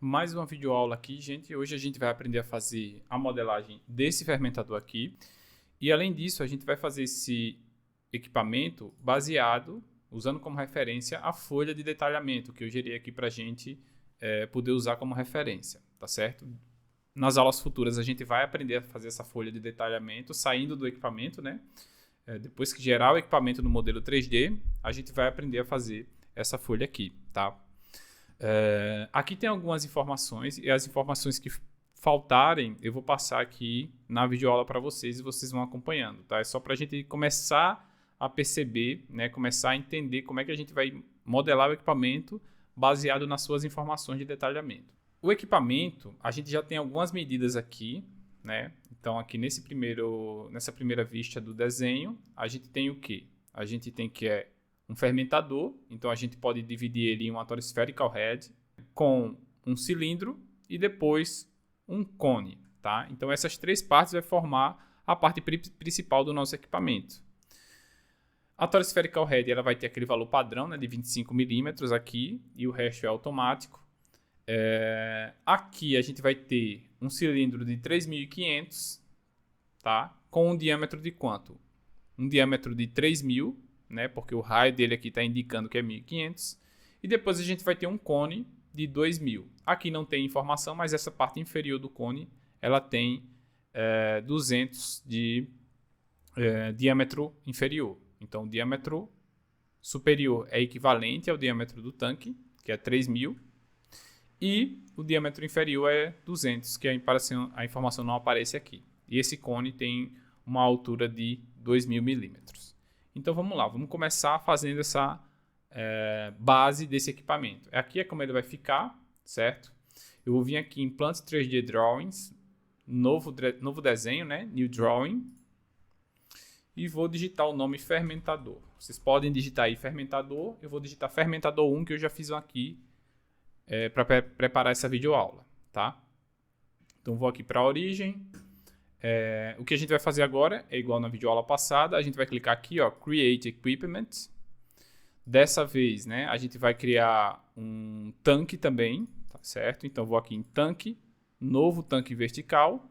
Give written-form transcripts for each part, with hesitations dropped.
Mais uma videoaula aqui, gente. Hoje a gente vai aprender a fazer a modelagem desse fermentador aqui. E além disso, a gente vai fazer esse equipamento baseado, usando como referência a folha de detalhamento que eu gerei aqui para a gente poder usar como referência, tá certo? Nas aulas futuras a gente vai aprender a fazer essa folha de detalhamento saindo do equipamento, né? Depois que gerar o equipamento no modelo 3D, a gente vai aprender a fazer essa folha aqui, tá? Aqui tem algumas informações e as informações que faltarem eu vou passar aqui na videoaula para vocês e vocês vão acompanhando, tá? É só para a gente começar a perceber, né? Começar a entender como é que a gente vai modelar o equipamento baseado nas suas informações de detalhamento. O equipamento, a gente já tem algumas medidas aqui, né? Então aqui nessa primeira vista do desenho, a gente tem o quê? A gente tem que um fermentador, então a gente pode dividir ele em um attor spherical head com um cilindro e depois um cone, tá? Então essas três partes vai formar a parte principal do nosso equipamento. A attor spherical head ela vai ter aquele valor padrão, né, de 25 milímetros aqui e o resto é automático. Aqui a gente vai ter um cilindro de 3.500, tá? Com um diâmetro de quanto? Um diâmetro de 3.000, né? Porque o raio dele aqui está indicando que é 1.500. E depois a gente vai ter um cone de 2.000. Aqui não tem informação, mas essa parte inferior do cone ela tem 200 de diâmetro inferior. Então o diâmetro superior é equivalente ao diâmetro do tanque, que é 3.000. E o diâmetro inferior é 200, que a informação não aparece aqui. E esse cone tem uma altura de 2.000 milímetros. Então vamos lá, vamos começar fazendo essa base desse equipamento. Aqui é como ele vai ficar, certo? Eu vou vir aqui em Plant 3D Drawings, novo desenho, né? New Drawing. E vou digitar o nome fermentador. Vocês podem digitar aí fermentador, eu vou digitar fermentador 1, que eu já fiz aqui para preparar essa videoaula, tá? Então vou aqui para a origem. O que a gente vai fazer agora é igual na videoaula passada, a gente vai clicar aqui, ó, Create Equipment. Dessa vez, né, a gente vai criar um tanque também, tá certo? Então vou aqui em tanque, novo tanque vertical.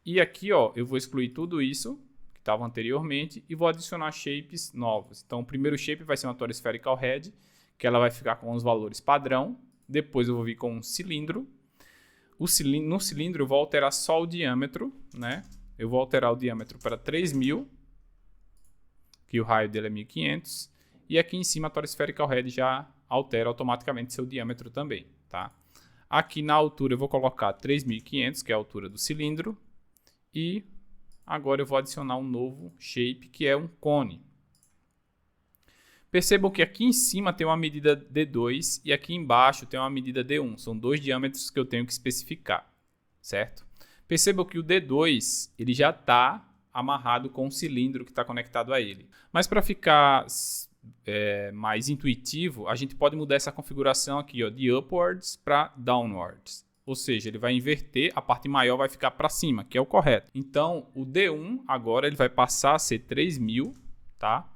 E aqui, ó, eu vou excluir tudo isso que estava anteriormente e vou adicionar shapes novos. Então o primeiro shape vai ser uma attor spherical head, que ela vai ficar com os valores padrão. Depois eu vou vir com um cilindro. No cilindro eu vou alterar só o diâmetro, né? Eu vou alterar o diâmetro para 3.000, que o raio dele é 1.500. E aqui em cima a attor spherical head já altera automaticamente seu diâmetro também, tá? Aqui na altura eu vou colocar 3.500, que é a altura do cilindro. E agora eu vou adicionar um novo shape, que é um cone. Percebam que aqui em cima tem uma medida D2 e aqui embaixo tem uma medida D1. São dois diâmetros que eu tenho que especificar, certo? Percebam que o D2 ele já está amarrado com o cilindro que está conectado a ele. Mas para ficar mais intuitivo, a gente pode mudar essa configuração aqui, ó, de upwards para downwards. Ou seja, ele vai inverter, a parte maior vai ficar para cima, que é o correto. Então, o D1 agora ele vai passar a ser 3.000, tá?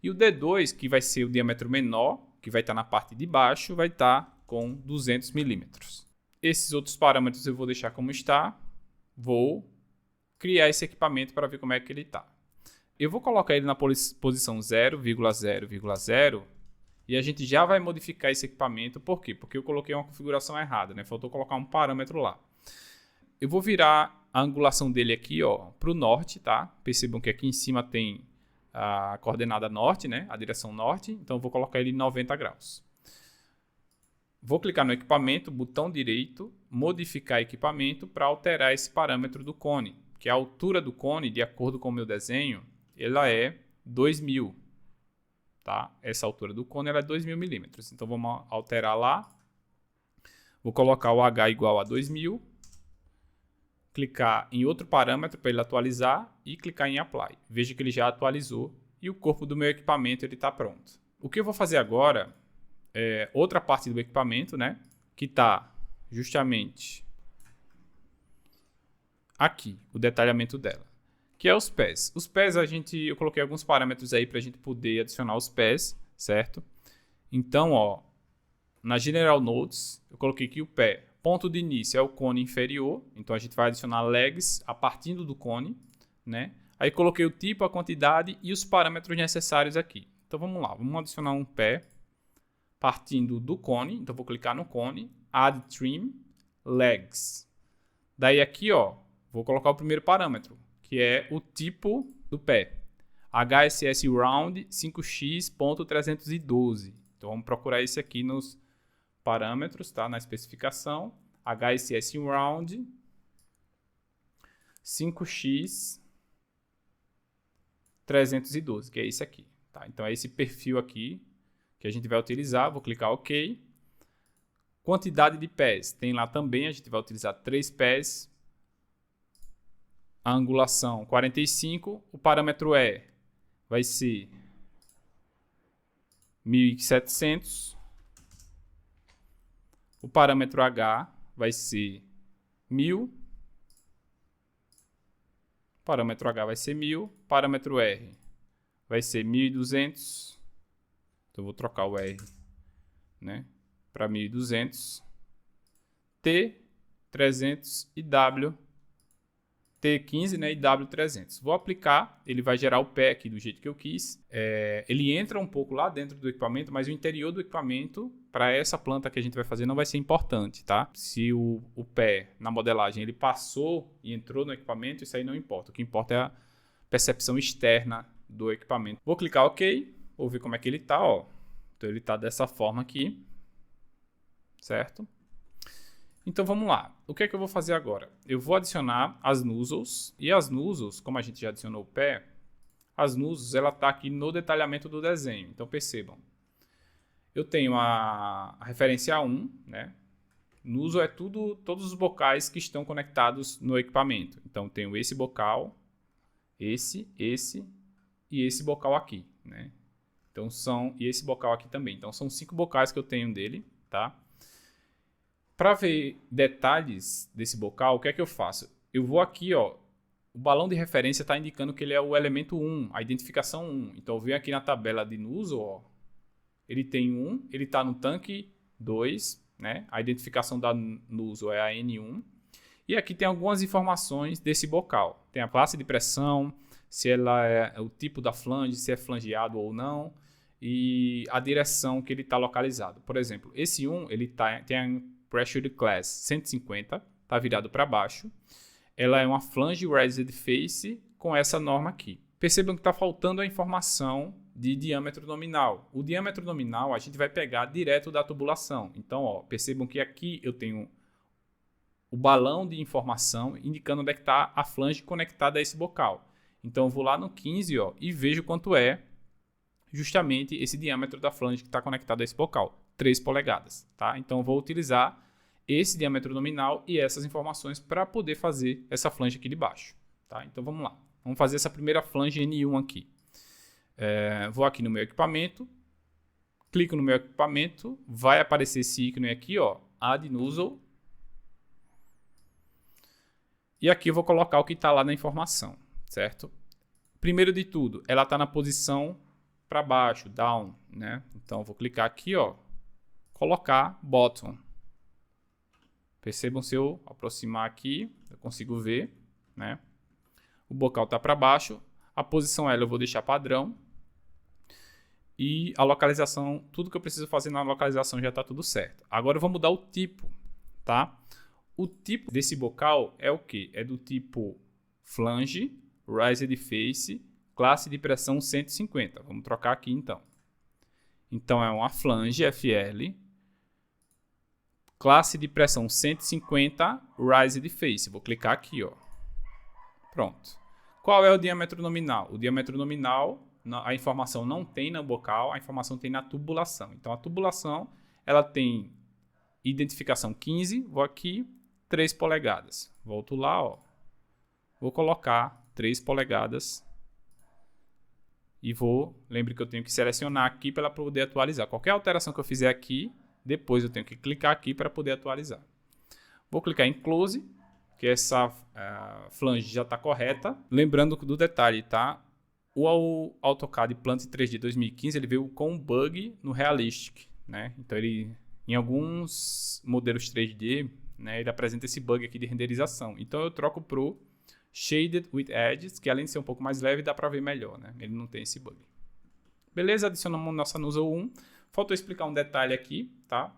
E o D2, que vai ser o diâmetro menor, que vai estar na parte de baixo, vai estar com 200 milímetros. Esses outros parâmetros eu vou deixar como está. Vou criar esse equipamento para ver como é que ele está. Eu vou colocar ele na posição 0,0,0 e a gente já vai modificar esse equipamento. Por quê? Porque eu coloquei uma configuração errada, né? Faltou colocar um parâmetro lá. Eu vou virar a angulação dele aqui, ó, para o norte, tá? Percebam que aqui em cima tem a coordenada norte, né? A direção norte. Então eu vou colocar ele em 90 graus. Vou clicar no equipamento, botão direito, modificar equipamento para alterar esse parâmetro do cone, que a altura do cone, de acordo com o meu desenho, ela é 2.000. Tá? Essa altura do cone ela é 2.000 milímetros. Então vamos alterar lá. Vou colocar o H igual a 2.000. Clicar em outro parâmetro para ele atualizar e clicar em Apply. Veja que ele já atualizou e o corpo do meu equipamento está pronto. O que eu vou fazer agora é outra parte do equipamento, né? Que está justamente aqui, o detalhamento dela, que é os pés. Os pés eu coloquei alguns parâmetros aí para a gente poder adicionar os pés, certo? Então, ó, na General Notes, eu coloquei que o pé ponto de início é o cone inferior, então a gente vai adicionar legs a partir do cone, né? Aí coloquei o tipo, a quantidade e os parâmetros necessários aqui. Então vamos lá, vamos adicionar um pé partindo do cone, então vou clicar no cone, add trim, legs. Daí aqui, ó, vou colocar o primeiro parâmetro, que é o tipo do pé. HSS Round 5x.312. Então vamos procurar esse aqui nos parâmetros, tá? Na especificação. HSS Round 5x312, que é esse aqui. Tá? Então é esse perfil aqui que a gente vai utilizar. Vou clicar OK. Quantidade de pés. Tem lá também, a gente vai utilizar 3 pés. A angulação 45. O parâmetro vai ser 1700. O parâmetro H vai ser 1000. O parâmetro H vai ser 1000. O parâmetro R vai ser 1200. Então eu vou trocar o R, né, para 1200. T 300 e W T15, né, e W300. Vou aplicar, ele vai gerar o pé aqui do jeito que eu quis. Ele entra um pouco lá dentro do equipamento, mas o interior do equipamento, para essa planta que a gente vai fazer, não vai ser importante, tá? Se o pé, na modelagem, ele passou e entrou no equipamento, isso aí não importa. O que importa é a percepção externa do equipamento. Vou clicar OK, vou ver como é que ele tá, ó. Então ele tá dessa forma aqui, certo? Então vamos lá, o que é que eu vou fazer agora? Eu vou adicionar as nozzles, e as nozzles, como a gente já adicionou o pé, as nozzles ela está aqui no detalhamento do desenho, então percebam. Eu tenho a referência 1, né? Nozzle é todos os bocais que estão conectados no equipamento. Então tenho esse bocal, esse e esse bocal aqui, né? Então e esse bocal aqui também. Então são 5 bocais que eu tenho dele, tá? Para ver detalhes desse bocal, o que é que eu faço? Eu vou aqui, ó, o balão de referência está indicando que ele é o elemento 1, a identificação 1. Então eu venho aqui na tabela de nozzle, ó, ele tem 1, ele está no tanque 2, né? A identificação da nozzle é a N1. E aqui tem algumas informações desse bocal. Tem a classe de pressão, se ela é o tipo da flange, se é flangeado ou não, e a direção que ele está localizado. Por exemplo, esse 1 ele tem a Pressure Class 150, está virado para baixo. Ela é uma flange raised face com essa norma aqui. Percebam que está faltando a informação de diâmetro nominal. O diâmetro nominal a gente vai pegar direto da tubulação. Então, ó, percebam que aqui eu tenho o balão de informação indicando onde é que está a flange conectada a esse bocal. Então eu vou lá no 15, ó, e vejo quanto é justamente esse diâmetro da flange que está conectado a esse bocal. 3 polegadas, tá? Então eu vou utilizar esse diâmetro nominal e essas informações para poder fazer essa flange aqui de baixo, tá? Então vamos lá. Vamos fazer essa primeira flange N1 aqui. Vou aqui no meu equipamento, clico no meu equipamento, vai aparecer esse ícone aqui, ó, Add Nozzle. E aqui eu vou colocar o que está lá na informação, certo? Primeiro de tudo, ela está na posição para baixo, down, né? Então eu vou clicar aqui, ó, colocar bottom. Percebam, se eu aproximar aqui, eu consigo ver, né? O bocal está para baixo, a posição L eu vou deixar padrão. E a localização, tudo que eu preciso fazer na localização já está tudo certo. Agora eu vou mudar o tipo, tá? O tipo desse bocal é o que? É do tipo flange, raised face, classe de pressão 150. Vamos trocar aqui então. Então é uma flange FL, classe de pressão 150, raised face. Vou clicar aqui, ó. Pronto. Qual é o diâmetro nominal? O diâmetro nominal, a informação não tem no bocal, a informação tem na tubulação. Então a tubulação, ela tem identificação 15, vou aqui, 3 polegadas. Volto lá, ó. Vou colocar 3 polegadas e lembre que eu tenho que selecionar aqui para poder atualizar. Qualquer alteração que eu fizer aqui, depois eu tenho que clicar aqui para poder atualizar. Vou clicar em Close, que essa flange já está correta. Lembrando do detalhe, tá? O AutoCAD Plant 3D 2015 ele veio com um bug no Realistic, né? Então ele, em alguns modelos 3D, né, ele apresenta esse bug aqui de renderização. Então eu troco pro Shaded with Edges, que além de ser um pouco mais leve, dá para ver melhor, né? Ele não tem esse bug. Beleza, adicionamos nossa Nozzle 1. Faltou explicar um detalhe aqui, tá?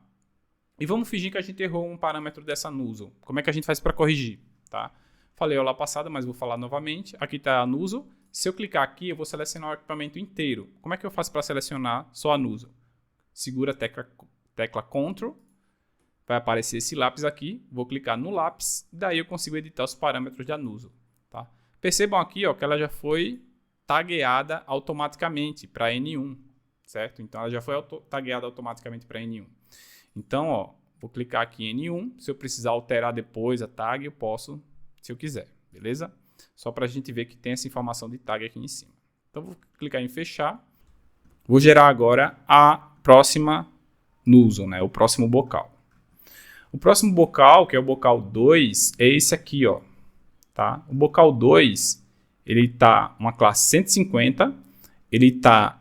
E vamos fingir que a gente errou um parâmetro dessa Nozzle. Como é que a gente faz para corrigir, tá? Falei aula passada, mas vou falar novamente. Aqui está a Nozzle. Se eu clicar aqui, eu vou selecionar o equipamento inteiro. Como é que eu faço para selecionar só a Nozzle? Segura a tecla Ctrl. Vai aparecer esse lápis aqui. Vou clicar no lápis. Daí eu consigo editar os parâmetros da Nozzle, tá? Percebam aqui, ó, que ela já foi tagueada automaticamente para N1, certo? Então ela já foi tagueada automaticamente para N1. Então, ó, vou clicar aqui em N1. Se eu precisar alterar depois a tag, eu posso, se eu quiser, beleza? Só para a gente ver que tem essa informação de tag aqui em cima. Então, vou clicar em fechar. Vou gerar agora a próxima Nozzle, né? O próximo bocal. O próximo bocal, que é o bocal 2, é esse aqui, ó. Tá? O bocal 2, ele tá uma classe 150, ele tá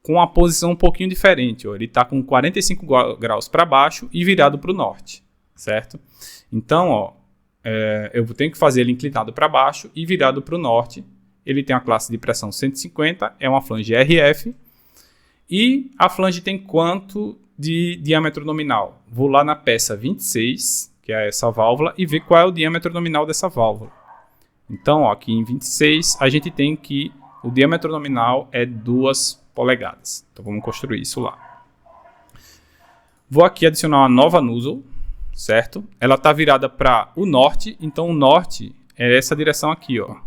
com uma posição um pouquinho diferente, ó. Ele tá com 45 graus para baixo e virado para o norte, certo? Então, ó, eu tenho que fazer ele inclinado para baixo e virado para o norte. Ele tem uma classe de pressão 150, é uma flange RF. E a flange tem quanto de diâmetro nominal? Vou lá na peça 26, que é essa válvula, e ver qual é o diâmetro nominal dessa válvula. Então, ó, aqui em 26, a gente tem que o diâmetro nominal é 2 polegadas. Então, vamos construir isso lá. Vou aqui adicionar uma nova Nozzle, certo? Ela está virada para o norte, então o norte é essa direção aqui, ó.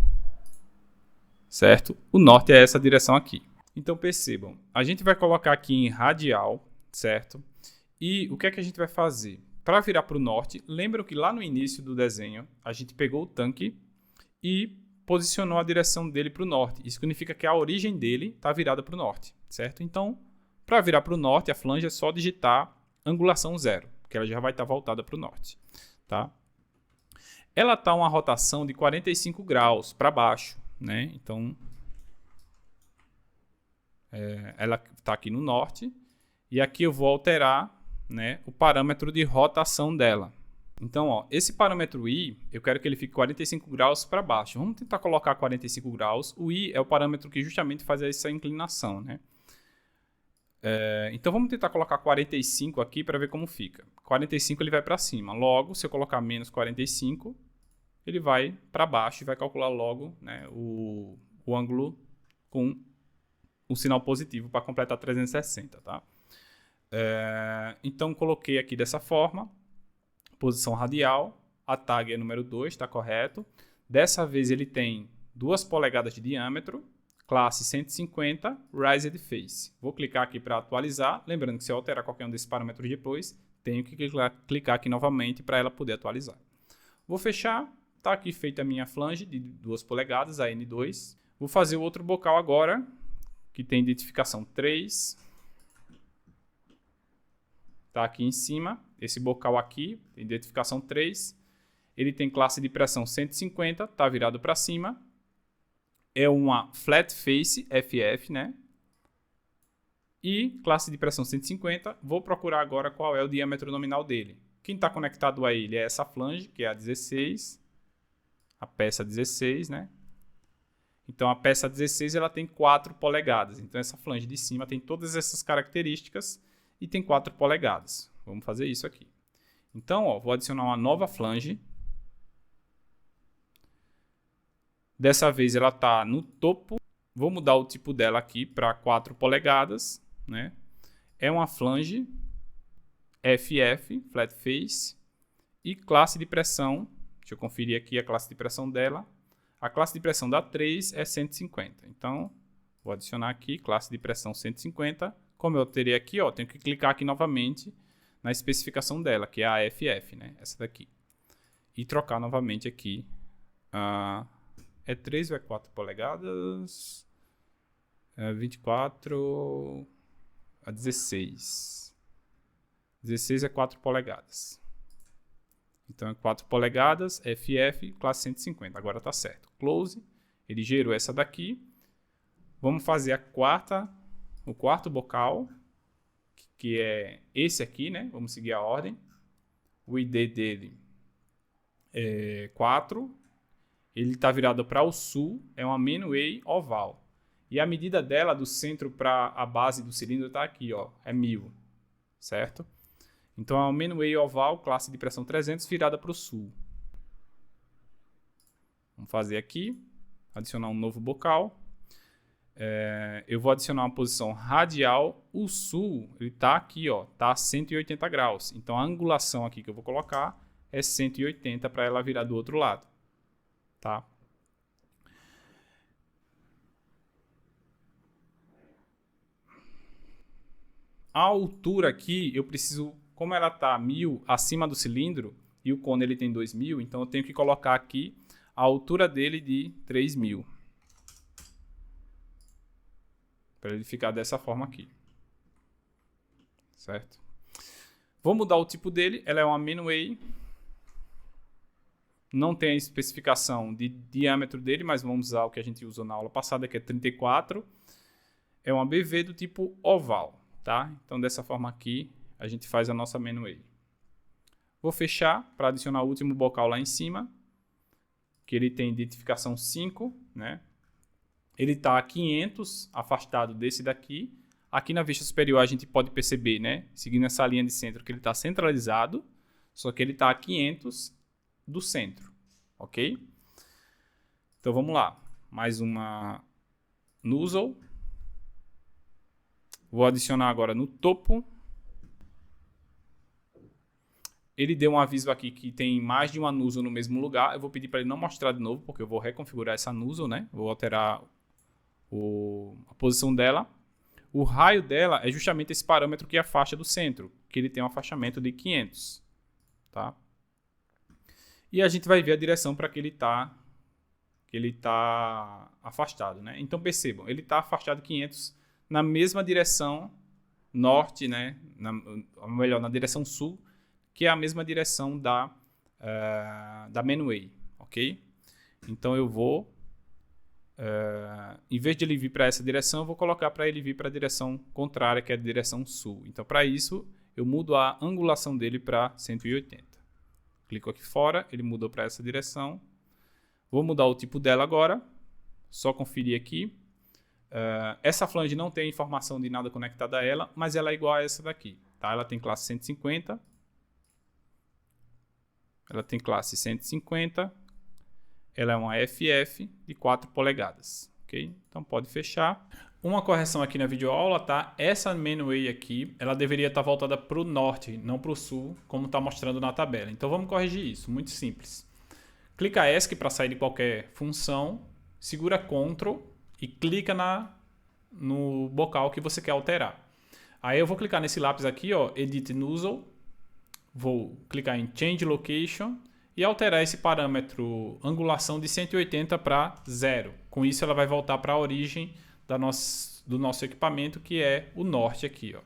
Certo? O norte é essa direção aqui. Então, percebam, a gente vai colocar aqui em radial, certo? E o que é que a gente vai fazer? Para virar para o norte, lembram que lá no início do desenho, a gente pegou o tanque e posicionou a direção dele para o norte. Isso significa que a origem dele está virada para o norte, certo? Então, para virar para o norte, a flange é só digitar angulação 0, que ela já vai estar voltada para o norte, tá? Ela está uma rotação de 45 graus para baixo, né? Então, ela está aqui no norte e aqui eu vou alterar, né, o parâmetro de rotação dela. Então, ó, esse parâmetro I, eu quero que ele fique 45 graus para baixo. Vamos tentar colocar 45 graus. O I é o parâmetro que justamente faz essa inclinação, né? Então, vamos tentar colocar 45 aqui para ver como fica. 45 ele vai para cima. Logo, se eu colocar menos 45, ele vai para baixo e vai calcular logo, né, o ângulo com o sinal positivo para completar 360, tá? Então, coloquei aqui dessa forma. Posição radial, a tag é número 2, está correto. Dessa vez ele tem 2 polegadas de diâmetro, classe 150, Raised Face. Vou clicar aqui para atualizar. Lembrando que se eu alterar qualquer um desses parâmetros depois, tenho que clicar aqui novamente para ela poder atualizar. Vou fechar. Está aqui feita a minha flange de 2 polegadas, a N2. Vou fazer o outro bocal agora, que tem identificação 3. Está aqui em cima. Esse bocal aqui, tem identificação 3. Ele tem classe de pressão 150, está virado para cima. É uma flat face, FF, né? E classe de pressão 150. Vou procurar agora qual é o diâmetro nominal dele. Quem está conectado a ele é essa flange, que é a 16. A peça 16, né? Então, a peça 16 ela tem 4 polegadas. Então, essa flange de cima tem todas essas características e tem 4 polegadas. Vamos fazer isso aqui. Então, ó, vou adicionar uma nova flange. Dessa vez ela está no topo. Vou mudar o tipo dela aqui para 4 polegadas, né? É uma flange FF, flat face, e classe de pressão. Deixa eu conferir aqui a classe de pressão dela. A classe de pressão da 3 é 150. Então, vou adicionar aqui classe de pressão 150. Como eu terei aqui, ó, tenho que clicar aqui novamente na especificação dela, que é a FF, né? Essa daqui. E trocar novamente aqui. É 3 ou é 4 polegadas? 24 a 16. 16 é 4 polegadas. Então, é 4 polegadas, FF, classe 150. Agora está certo. Close. Ele gerou essa daqui. Vamos fazer o quarto bocal, que é esse aqui, né? Vamos seguir a ordem. o ID dele é 4, ele está virado para o sul, é uma Manway oval. E a medida dela do centro para a base do cilindro está aqui, ó, é 1000, certo? Então é uma Manway oval, classe de pressão 300, virada para o sul. Vamos fazer aqui, adicionar um novo bocal. Eu vou adicionar uma posição radial. O sul, ele está aqui, ó, tá a 180 graus. Então a angulação aqui que eu vou colocar é 180 para ela virar do outro lado, tá? A altura aqui, eu preciso, como ela está 1000 acima do cilindro e o cone ele tem 2000, então eu tenho que colocar aqui a altura dele de 3000. Para ele ficar dessa forma aqui. Certo? Vou mudar o tipo dele. Ela é uma Manway. Não tem a especificação de diâmetro dele, mas vamos usar o que a gente usou na aula passada, que é 34. É uma BV do tipo oval. Tá? Então, dessa forma aqui, a gente faz a nossa Manway. Vou fechar para adicionar o último bocal lá em cima, que ele tem identificação 5, né? Ele está a 500 afastado desse daqui. Aqui na vista superior a gente pode perceber, né, seguindo essa linha de centro, que ele está centralizado, só que ele está a 500 do centro, ok? Então vamos lá, mais uma nozzle. Vou adicionar agora no topo. Ele deu um aviso aqui que tem mais de uma nozzle no mesmo lugar. Eu vou pedir para ele não mostrar de novo, porque eu vou reconfigurar essa nozzle, né? Vou alterar a posição dela. O raio dela é justamente esse parâmetro que afasta do centro, que ele tem um afastamento de 500. Tá? E a gente vai ver a direção para que ele está afastado. Né? Então percebam, ele está afastado 500 na mesma direção norte, né? Melhor, na direção sul, que é a mesma direção da Manway, ok? Então eu vou, em vez de ele vir para essa direção, eu vou colocar para ele vir para a direção contrária, que é a direção sul. Então para isso, eu mudo a angulação dele para 180. Clico aqui fora, ele mudou para essa direção. Vou mudar o tipo dela agora, só conferir aqui. Essa flange não tem informação de nada conectado a ela, mas ela é igual a essa daqui. Tá? Ela tem classe 150. Ela tem classe 150. Ela é uma FF de 4 polegadas. Okay? Então pode fechar. Uma correção aqui na videoaula, tá? Essa Manway aqui, ela deveria estar voltada para o norte, não para o sul, como está mostrando na tabela. Então vamos corrigir isso, muito simples. Clica ESC para sair de qualquer função, segura Ctrl e clica no bocal que você quer alterar. Aí eu vou clicar nesse lápis aqui, ó, Edit Nozzle, vou clicar em Change Location e alterar esse parâmetro angulação de 180 para 0. Com isso ela vai voltar para a origem do nosso equipamento, que é o norte aqui. Ó.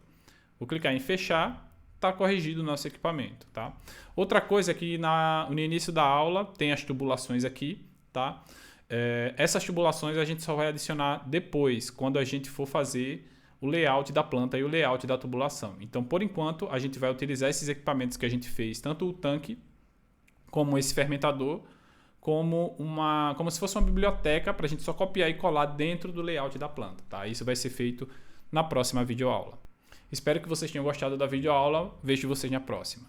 Vou clicar em fechar, está corrigido o nosso equipamento. Tá? Outra coisa é que no início da aula tem as tubulações aqui. Tá? Essas tubulações a gente só vai adicionar depois, quando a gente for fazer o layout da planta e o layout da tubulação. Então, por enquanto, a gente vai utilizar esses equipamentos que a gente fez, tanto o tanque como esse fermentador, como se fosse uma biblioteca para a gente só copiar e colar dentro do layout da planta. Tá? Isso vai ser feito na próxima videoaula. Espero que vocês tenham gostado da videoaula. Vejo vocês na próxima.